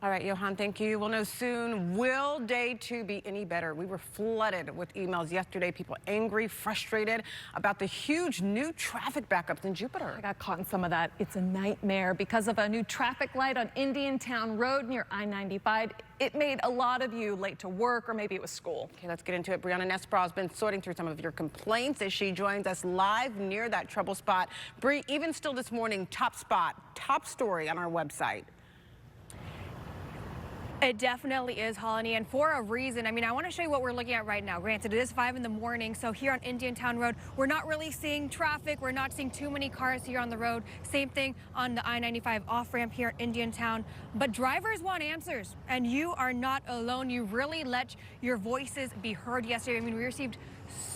All right, Johan, thank you. We'll know soon. Will day 2 be any better? We were flooded with emails yesterday. People angry, frustrated about the huge new traffic backups in Jupiter. I got caught in some of that. It's a nightmare because of a new traffic light on Indiantown Road near I-95. It made a lot of you late to work, or maybe it was school. Okay, let's get into it. Briana Nespral has been sorting through some of your complaints as she joins us live near that trouble spot. Bree, even still this morning, top spot, top story on our website. It definitely is, Holly, and for a reason. I mean, I want to show you what we're looking at right now. Granted, it is 5 in the morning, so here on Indiantown Road, we're not really seeing traffic. We're not seeing too many cars here on the road. Same thing on the I-95 off-ramp here in Indiantown. But drivers want answers, and you are not alone. You really let your voices be heard yesterday. I mean, we received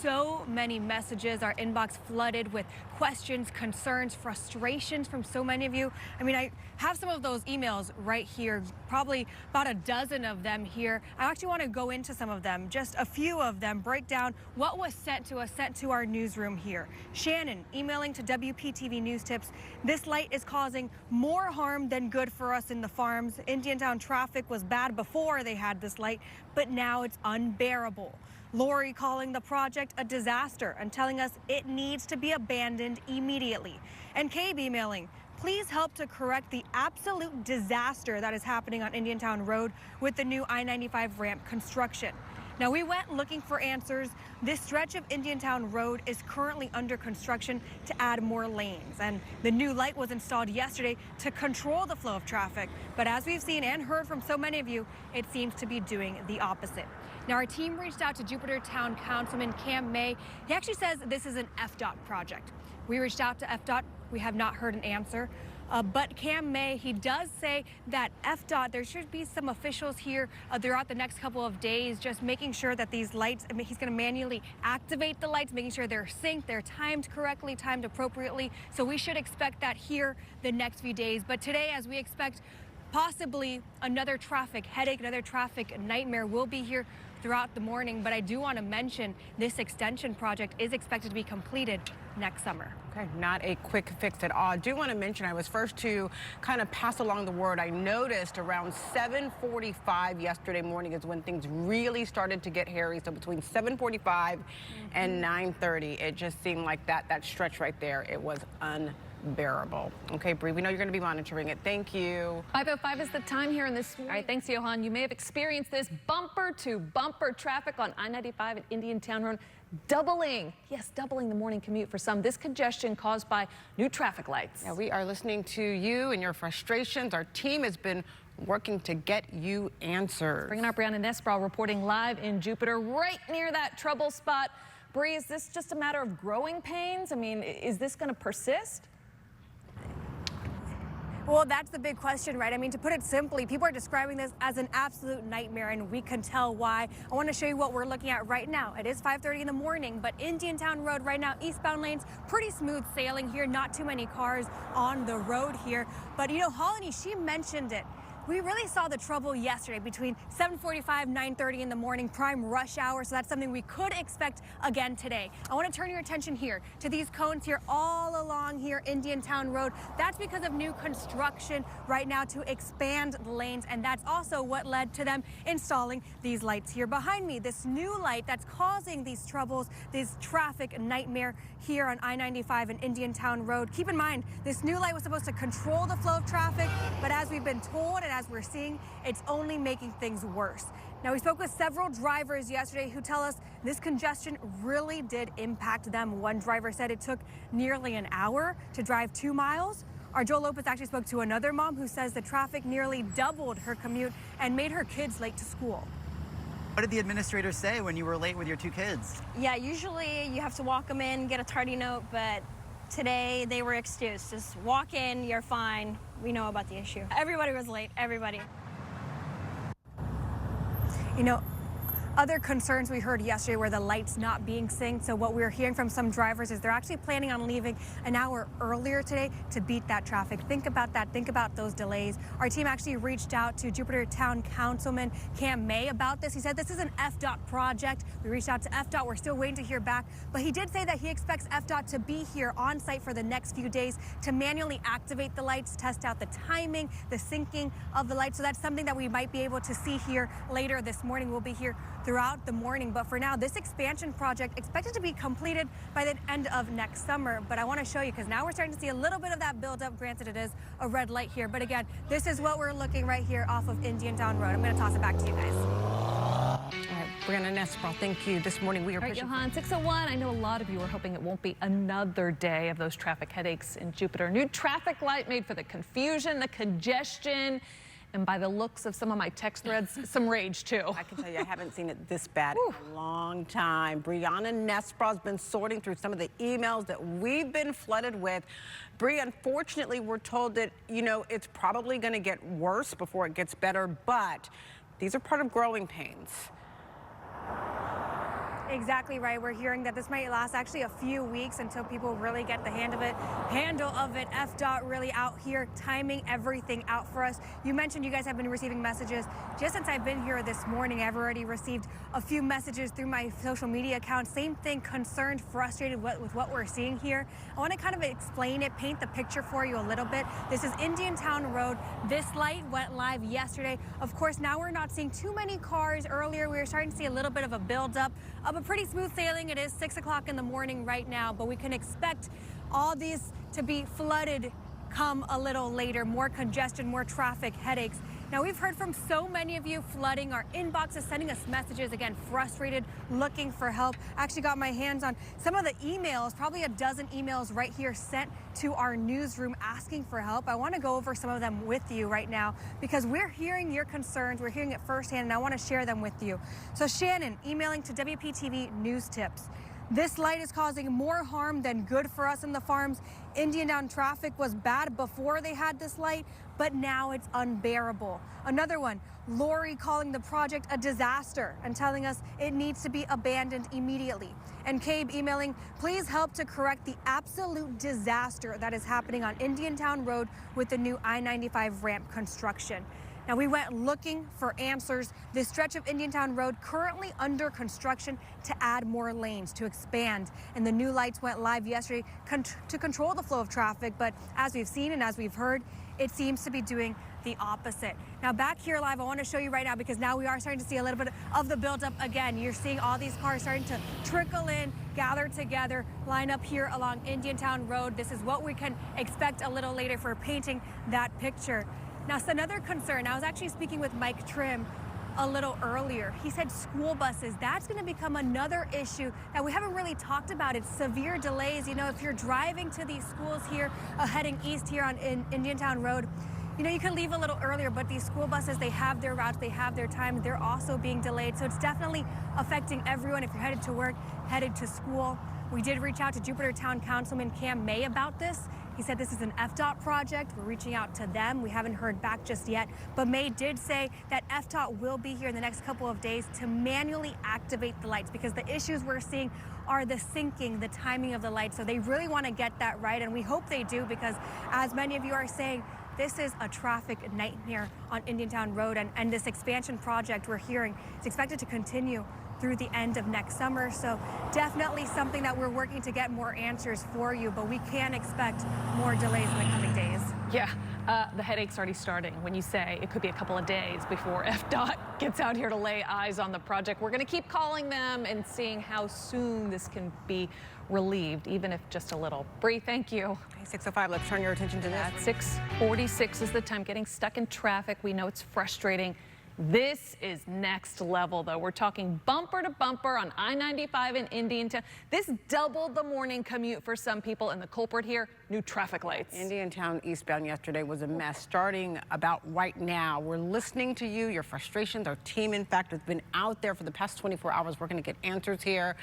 so many messages, our inbox flooded with questions, concerns, frustrations from so many of you. I mean, I have some of those emails right here, probably about a dozen of them here. I actually want to go into some of them, just a few of them, break down what was sent to us, sent to our newsroom here. Shannon emailing to WPTV News Tips, this light is causing more harm than good for us in the farms. Indiantown traffic was bad before they had this light, but now it's unbearable. Lori calling the project a disaster and telling us it needs to be abandoned immediately. And Cabe emailing, please help to correct the absolute disaster that is happening on Indiantown Road with the new I-95 ramp construction. Now, we went looking for answers. This stretch of Indiantown Road is currently under construction to add more lanes, and the new light was installed yesterday to control the flow of traffic. But as we've seen and heard from so many of you, it seems to be doing the opposite. Now, our team reached out to Jupiter Town Councilman Cam May. He actually says this is an FDOT project. We reached out to FDOT. We have not heard an answer. But Cam May, he does say that FDOT, there should be some officials here throughout the next couple of days, just making sure that these lights, I mean, he's going to manually activate the lights, making sure they're synced, they're timed correctly, timed appropriately. So we should expect that here the next few days. But today, as we expect, possibly another traffic headache, another traffic nightmare will be here throughout the morning. But I do want to mention this extension project is expected to be completed next summer. Okay, not a quick fix at all. I do want to mention I was first to kind of pass along the word. I noticed around 7:45 yesterday morning is when things really started to get hairy. So between 7:45 and 9:30, it just seemed like that stretch right there, it was unbearable. Okay, Bree, we know you're going to be monitoring it. Thank you. 5:05 is the time here in this. All right, thanks, Johan. You may have experienced this bumper-to-bumper traffic on I-95 at Indiantown Road. Doubling the morning commute for some. This congestion caused by new traffic lights. Yeah, we are listening to you and your frustrations. Our team has been working to get you answers. Bringing up Briana Nespral reporting live in Jupiter, right near that trouble spot. Bree, is this just a matter of growing pains? I mean, is this going to persist? Well, that's the big question, right? I mean, to put it simply, people are describing this as an absolute nightmare, and we can tell why. I want to show you what we're looking at right now. It is 5:30 in the morning, but Indiantown Road right now, eastbound lanes, pretty smooth sailing here. Not too many cars on the road here. But, you know, Holly, she mentioned it. We really saw the trouble yesterday between 7:45, 9:30 in the morning, prime rush hour. So that's something we could expect again today. I want to turn your attention here to these cones here all along here Indiantown Road. That's because of new construction right now to expand the lanes. And that's also what led to them installing these lights here behind me. This new light that's causing these troubles, this traffic nightmare here on I-95 and Indiantown Road. Keep in mind, this new light was supposed to control the flow of traffic, but as we've been told and as we're seeing, it's only making things worse. Now, we spoke with several drivers yesterday who tell us this congestion really did impact them. One driver said it took nearly an hour to drive 2 miles. Our Joel Lopez actually spoke to another mom who says the traffic nearly doubled her commute and made her kids late to school. What did the administrators say when you were late with your 2 kids? Yeah, usually you have to walk them in, get a tardy note, but today they were excused. Just walk in, you're fine. We know about the issue. Everybody was late, everybody. You know, Other concerns we heard yesterday were the lights not being synced. So what we're hearing from some drivers is they're actually planning on leaving an hour earlier today to beat that traffic. Think about that. Think about those delays. Our team actually reached out to Jupiter Town Councilman Cam May about this. He said this is an FDOT project. We reached out to FDOT. We're still waiting to hear back. But he did say that he expects FDOT to be here on site for the next few days to manually activate the lights, test out the timing, the syncing of the lights. So that's something that we might be able to see here later this morning. We'll be here throughout the morning. But for now, this expansion project expected to be completed by the end of next summer. But I want to show you because now we're starting to see a little bit of that buildup. Granted, it is a red light here. But again, this is what we're looking right here off of Indiantown Road. I'm going to toss it back to you guys. All right, Briana, Nespral, thank you. This morning we are All right, Johan, 6:01. I know a lot of you are hoping it won't be another day of those traffic headaches in Jupiter. New traffic light made for the confusion, the congestion, and by the looks of some of my text threads, some rage too. I can tell you, I haven't seen it this bad in a long time. Briana Nespral has been sorting through some of the emails that we've been flooded with. Bri, unfortunately, we're told that, you know, it's probably going to get worse before it gets better, but these are part of growing pains. Exactly right. We're hearing that this might last actually a few weeks until people really get the handle of it. FDOT really out here timing everything out for us. You mentioned you guys have been receiving messages. Just since I've been here this morning, I've already received a few messages through my social media accounts. Same thing, concerned, frustrated with what we're seeing here. I want to kind of explain it, paint the picture for you a little bit. This is Indiantown Road. This light went live yesterday. Of course, now we're not seeing too many cars. Earlier, we were starting to see a little bit of a buildup of a pretty smooth sailing. It is 6 o'clock in the morning right now, but we can expect all these to be flooded come a little later. More congestion, more traffic, headaches. Now, we've heard from so many of you flooding our inboxes, sending us messages, again, frustrated, looking for help. Actually got my hands on some of the emails, probably a dozen emails right here sent to our newsroom asking for help. I want to go over some of them with you right now because we're hearing your concerns. We're hearing it firsthand, and I want to share them with you. So Shannon, emailing to WPTV News Tips. This light is causing more harm than good for us in the farms. Indiantown traffic was bad before they had this light, but now it's unbearable. Another one, Lori calling the project a disaster and telling us it needs to be abandoned immediately. And Cabe emailing, please help to correct the absolute disaster that is happening on Indiantown Road with the new I-95 ramp construction. Now, we went looking for answers. This stretch of Indiantown Road currently under construction to add more lanes, to expand. And the new lights went live yesterday to control the flow of traffic. But as we've seen and as we've heard, it seems to be doing the opposite. Now, back here live, I want to show you right now because now we are starting to see a little bit of the buildup again. You're seeing all these cars starting to trickle in, gather together, line up here along Indiantown Road. This is what we can expect a little later for painting that picture. Now, it's another concern. I was actually speaking with Mike Trim a little earlier. He said school buses, that's going to become another issue that we haven't really talked about. It's severe delays. You know, if you're driving to these schools here, heading east here on Indiantown Road, you know, you can leave a little earlier, but these school buses, they have their routes, they have their time. They're also being delayed. So it's definitely affecting everyone if you're headed to work, headed to school. We did reach out to Jupiter Town Councilman Cam May about this. He said this is an FDOT project. We're reaching out to them. We haven't heard back just yet. But May did say that FDOT will be here in the next couple of days to manually activate the lights because the issues we're seeing are the syncing, the timing of the lights. So they really want to get that right. And we hope they do because as many of you are saying, this is a traffic nightmare on Indiantown Road. And this expansion project we're hearing is expected to continue through the end of next summer. So definitely something that we're working to get more answers for you, but we can expect more delays in the coming days. Yeah, the headache's already starting when you say it could be a couple of days before FDOT gets out here to lay eyes on the project. We're going to keep calling them and seeing how soon this can be relieved, even if just a little. Bree, thank you. Okay, 6:05, let's turn your attention to that. 6:46 is the time. Getting stuck in traffic, we know it's frustrating. This is next level, though. We're talking bumper to bumper on I-95 in Indiantown. This doubled the morning commute for some people, and the culprit here, new traffic lights. Indiantown eastbound yesterday was a mess. Starting about right now, we're listening to you, your frustrations. Our team, in fact, has been out there for the past 24 hours. We're going to get answers here.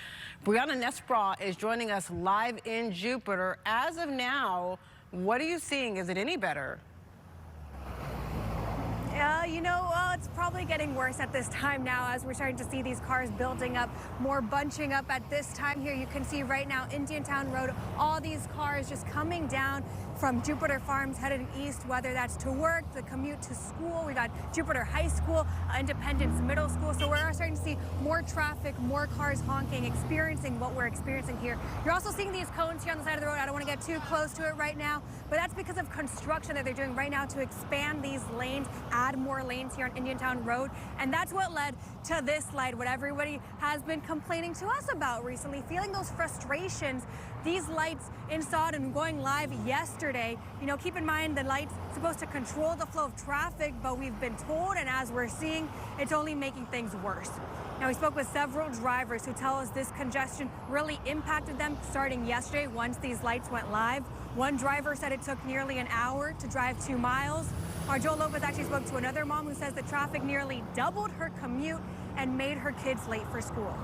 Briana Nespral is joining us live in Jupiter. As of now, what are you seeing? Is it any better? You know, it's probably really getting worse at this time now as we're starting to see these cars building up, more bunching up at this time here. You can see right now Indiantown Road, all these cars just coming down from Jupiter Farms headed east, whether that's to work, the commute to school. We got Jupiter High School, Independence Middle School. So we're starting to see more traffic, more cars honking, experiencing what we're experiencing here. You're also seeing these cones here on the side of the road. I don't want to get too close to it right now, but that's because of construction that they're doing right now to expand these lanes, add more lanes here on Indiantown Road. And that's what led to this light, what everybody has been complaining to us about recently, feeling those frustrations. These lights installed and going live yesterday. You know, keep in mind the lights supposed to control the flow of traffic, but we've been told, and as we're seeing, it's only making things worse. Now, we spoke with several drivers who tell us this congestion really impacted them starting yesterday once these lights went live. One driver said it took nearly an hour to drive 2 miles. Our Joe Lopez actually spoke to another mom who says the traffic nearly doubled her commute and made her kids late for school.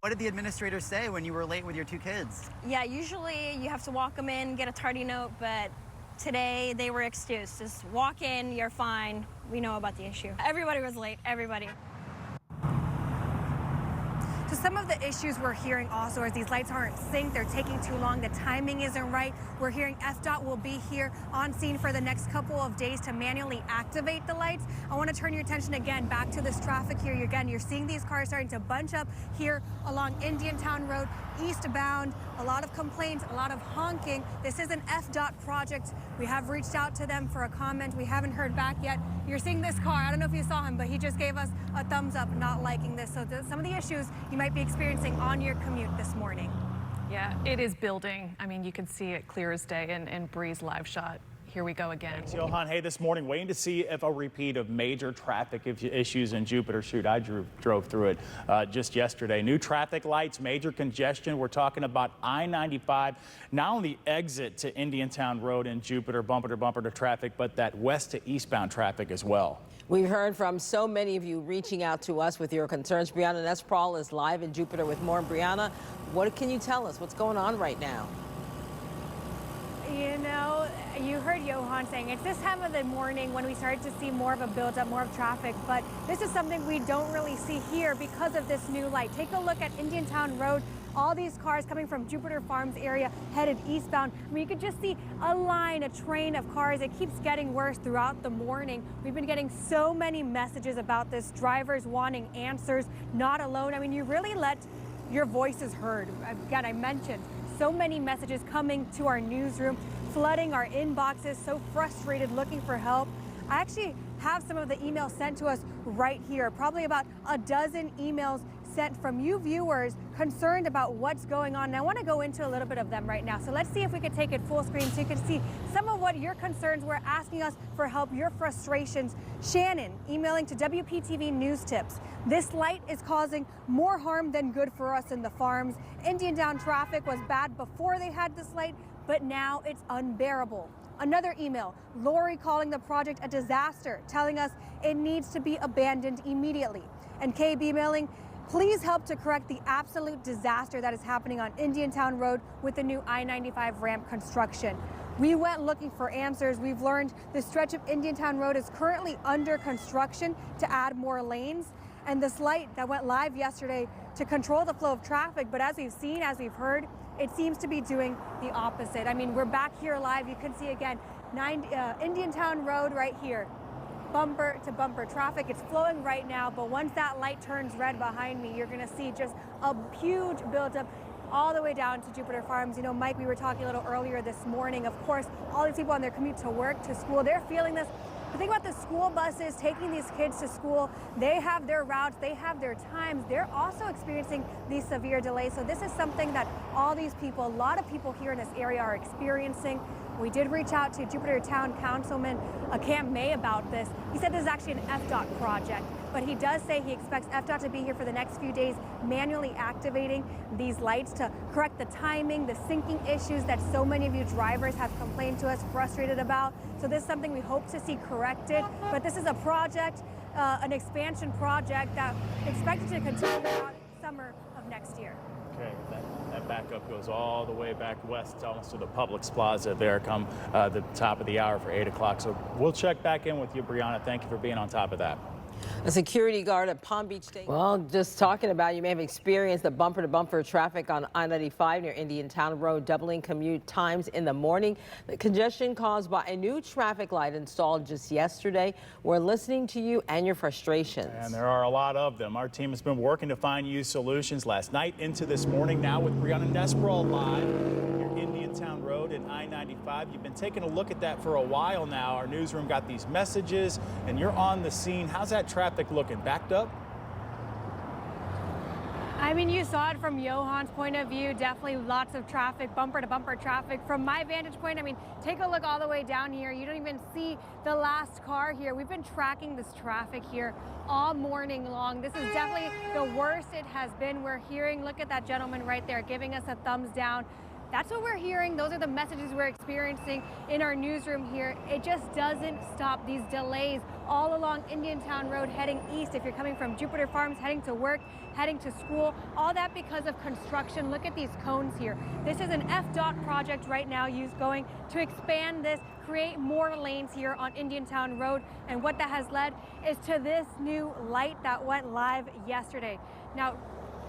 What did the administrators say when you were late with your 2 kids? Yeah, usually you have to walk them in, get a tardy note, but today they were excused. Just walk in, you're fine. We know about the issue. Everybody was late, everybody. So some of the issues we're hearing also is these lights aren't synced, they're taking too long, the timing isn't right. We're hearing FDOT will be here on scene for the next couple of days to manually activate the lights. I want to turn your attention again back to this traffic here. Again, you're seeing these cars starting to bunch up here along Indiantown Road, eastbound. A lot of complaints, a lot of honking. This is an FDOT project. We have reached out to them for a comment. We haven't heard back yet. You're seeing this car. I don't know if you saw him, but he just gave us a thumbs up not liking this. So some of the issues you might be experiencing on your commute this morning. Yeah, it is building. I mean, you can see it clear as day in Bree's live shot. Here we go again. Thanks, Johan. Hey, this morning, waiting to see if a repeat of major traffic issues in Jupiter. Shoot, I drove through it just yesterday. New traffic lights, major congestion. We're talking about I-95, not only exit to Indiantown Road in Jupiter, bumper to traffic, but that west to eastbound traffic as well. We've heard from so many of you reaching out to us with your concerns. Briana Nespral is live in Jupiter with more. Briana, what can you tell us? What's going on right now? You know, you heard Johan saying it's this time of the morning when we started to see more of a buildup, more of traffic, but this is something we don't really see here because of this new light. Take a look at Indiantown Road. All these cars coming from Jupiter Farms area headed eastbound. I mean, you could just see a line, a train of cars. It keeps getting worse throughout the morning. We've been getting so many messages about this, drivers wanting answers, not alone. I mean, you really let your voices heard. Again, I mentioned so many messages coming to our newsroom, flooding our inboxes, so frustrated, looking for help. I actually have some of the emails sent to us right here, probably about a dozen emails sent from you viewers concerned about what's going on. And I want to go into a little bit of them right now. So let's see if we could take it full screen so you can see some of what your concerns were, asking us for help, your frustrations. Shannon emailing to WPTV News Tips. This light is causing more harm than good for us in the farms. Indiantown traffic was bad before they had this light, but now it's unbearable. Another email, Lori calling the project a disaster, telling us it needs to be abandoned immediately. And Cabe emailing, please help to correct the absolute disaster that is happening on Indiantown Road with the new I-95 ramp construction. We went looking for answers. We've learned the stretch of Indiantown Road is currently under construction to add more lanes. And this light that went live yesterday to control the flow of traffic, but as we've seen, as we've heard, it seems to be doing the opposite. I mean, we're back here live. You can see again, Indiantown Road right here. Bumper to bumper traffic. It's flowing right now, but once that light turns red behind me, you're going to see just a huge buildup all the way down to Jupiter Farms. You know, Mike, we were talking a little earlier this morning. Of course, all these people on their commute to work, to school, they're feeling this. But think about the school buses taking these kids to school. They have their routes, they have their times. They're also experiencing these severe delays. So this is something that all these people, a lot of people here in this area are experiencing. We did reach out to Jupiter Town Councilman Cam May about this. He said this is actually an FDOT project, but he does say he expects FDOT to be here for the next few days, manually activating these lights to correct the timing, the syncing issues that so many of you drivers have complained to us, frustrated about. So this is something we hope to see corrected, but this is a project, an expansion project that expected to continue throughout summer of next year. Okay, that backup goes all the way back west, almost to the Publix Plaza there, come the top of the hour for 8 o'clock. So we'll check back in with you, Briana. Thank you for being on top of that. A security guard at Palm Beach State. Well, just talking about, you may have experienced the bumper-to-bumper traffic on I-95 near Indian Town Road, doubling commute times in the morning. The congestion caused by a new traffic light installed just yesterday. We're listening to you and your frustrations. And there are a lot of them. Our team has been working to find you solutions last night into this morning. Now with Briana Nespral live near Indian Town Road and I-95. You've been taking a look at that for a while now. Our newsroom got these messages and you're on the scene. How's that traffic looking? Backed up? I mean, you saw it from Johan's point of view, definitely lots of traffic, bumper to bumper traffic. From my vantage point, I mean, take a look all the way down here. You don't even see the last car here. We've been tracking this traffic here all morning long. This is definitely the worst it has been. We're hearing, look at that gentleman right there giving us a thumbs down. That's what we're hearing. Those are the messages we're experiencing in our newsroom here. It just doesn't stop. These delays all along Indian Town Road heading east. If you're coming from Jupiter Farms, heading to work, heading to school, all that because of construction. Look at these cones here. This is an FDOT project right now going to expand this, create more lanes here on Indian Town Road. And what that has led is to this new light that went live yesterday. Now,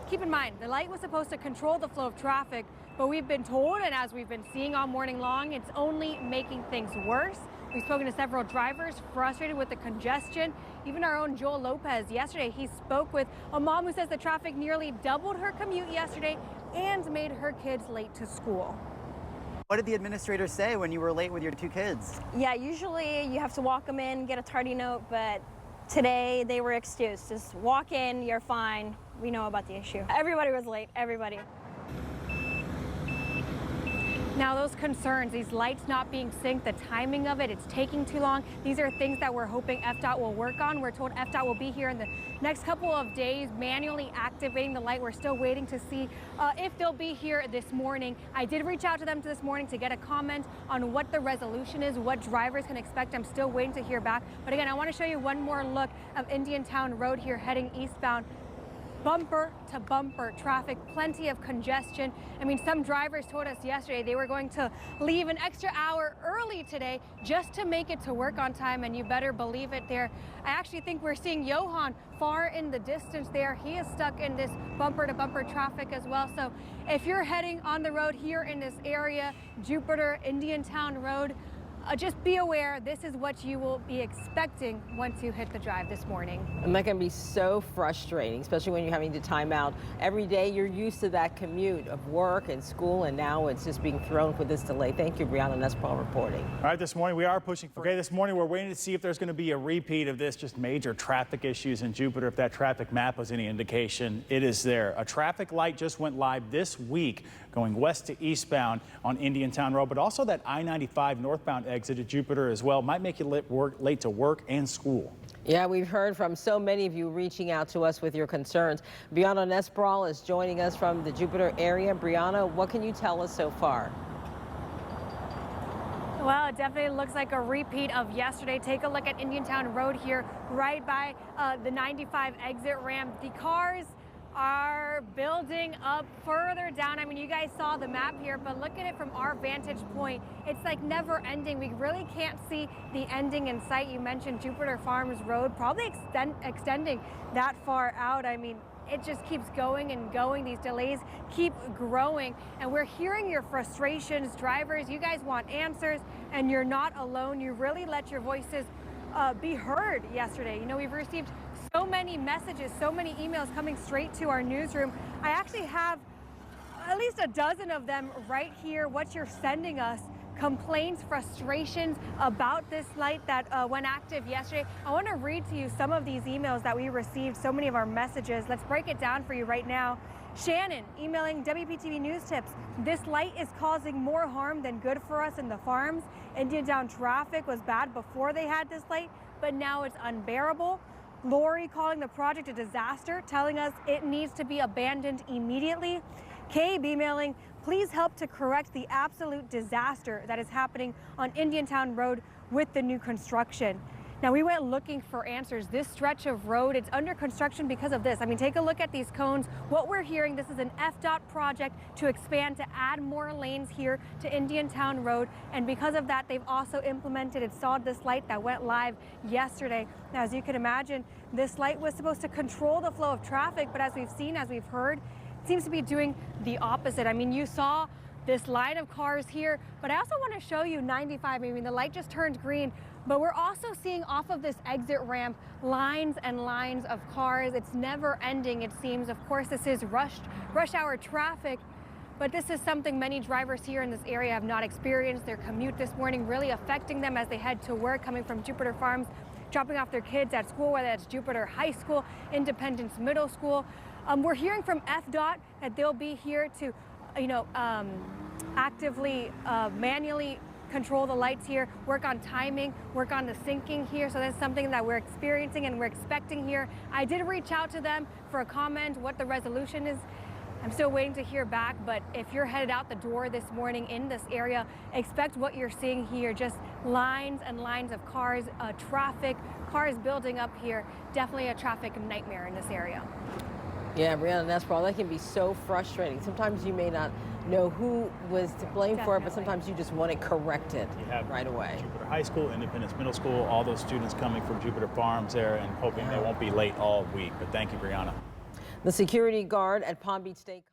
keep in mind, the light was supposed to control the flow of traffic, but we've been told, and as we've been seeing all morning long, it's only making things worse. We've spoken to several drivers frustrated with the congestion. Even our own Joel Lopez yesterday, he spoke with a mom who says the traffic nearly doubled her commute yesterday and made her kids late to school. What did the administrators say when you were late with your two kids? Yeah, usually you have to walk them in, get a tardy note, but today they were excused. Just walk in, you're fine. We know about the issue. Everybody was late, everybody. Now those concerns, these lights not being synced, the timing of it, it's taking too long. These are things that we're hoping FDOT will work on. We're told FDOT will be here in the next couple of days manually activating the light. We're still waiting to see if they'll be here this morning. I did reach out to them this morning to get a comment on what the resolution is, what drivers can expect. I'm still waiting to hear back. But again, I want to show you one more look of Indian Town Road here heading eastbound. Bumper to bumper traffic, plenty of congestion. I mean, some drivers told us yesterday they were going to leave an extra hour early today just to make it to work on time, and you better believe it there. I actually think we're seeing Johan far in the distance there. He is stuck in this bumper to bumper traffic as well. So if you're heading on the road here in this area, Jupiter, Indian Town Road, just be aware, this is what you will be expecting once you hit the drive this morning. And that can be so frustrating, especially when you're having to time out. Every day you're used to that commute of work and school, and now it's just being thrown with this delay. Thank you, Briana Nespral reporting. All right, this morning we are pushing for. Okay, this morning we're waiting to see if there's going to be a repeat of this, just major traffic issues in Jupiter. If that traffic map was any indication, it is there. A traffic light just went live this week going west to eastbound on Indian Town Road, but also that I-95 northbound exit at Jupiter as well. Might make you late to work and school. Yeah, we've heard from so many of you reaching out to us with your concerns. Briana Nespral is joining us from the Jupiter area. Briana, what can you tell us so far? Well, it definitely looks like a repeat of yesterday. Take a look at Indian Town Road here, right by the 95 exit ramp. The cars are building up further down. I mean, you guys saw the map here, but look at it from our vantage point. It's like never ending. We really can't see the ending in sight. You mentioned Jupiter Farms Road, probably extending that far out. I mean, it just keeps going and going. These delays keep growing, and we're hearing your frustrations. Drivers, you guys want answers, and you're not alone. You really let your voices be heard yesterday. You know, we've received so many messages, so many emails coming straight to our newsroom. I actually have at least a dozen of them right here, what you're sending us. Complaints, frustrations about this light that went active yesterday. I want to read to you some of these emails that we received, so many of our messages. Let's break it down for you right now. Shannon emailing WPTV News Tips. This light is causing more harm than good for us in the farms. Indian Town traffic was bad before they had this light, but now it's unbearable. Lori calling the project a disaster, telling us it needs to be abandoned immediately. Cabe emailing, please help to correct the absolute disaster that is happening on Indian Town Road with the new construction. Now, we went looking for answers. This stretch of road, it's under construction because of this. I mean, take a look at these cones. What we're hearing, this is an FDOT project to expand, to add more lanes here to Indiantown Road. And because of that, they've also installed this light that went live yesterday. Now, as you can imagine, this light was supposed to control the flow of traffic, but as we've seen, as we've heard, it seems to be doing the opposite. I mean, you saw this line of cars here, but I also want to show you 95. I mean, the light just turned green, but we're also seeing off of this exit ramp lines and lines of cars. It's never ending, it seems. Of course, this is rush hour traffic, but this is something many drivers here in this area have not experienced. Their commute this morning really affecting them as they head to work, coming from Jupiter Farms, dropping off their kids at school, whether that's Jupiter High School, Independence Middle School. We're hearing from FDOT that they'll be here to actively, manually control the lights here, work on timing, work on the syncing here. So that's something that we're experiencing and we're expecting here. I did reach out to them for a comment, what the resolution is. I'm still waiting to hear back, but if you're headed out the door this morning in this area, expect what you're seeing here, just lines and lines of cars, traffic, cars building up here. Definitely a traffic nightmare in this area. Yeah, Briana, Nespral, that can be so frustrating. Sometimes you may not know who was to blame for it, but sometimes you just want it corrected right away. Jupiter High School, Independence Middle School, all those students coming from Jupiter Farms there and hoping they won't be late all week. But thank you, Briana. The security guard at Palm Beach State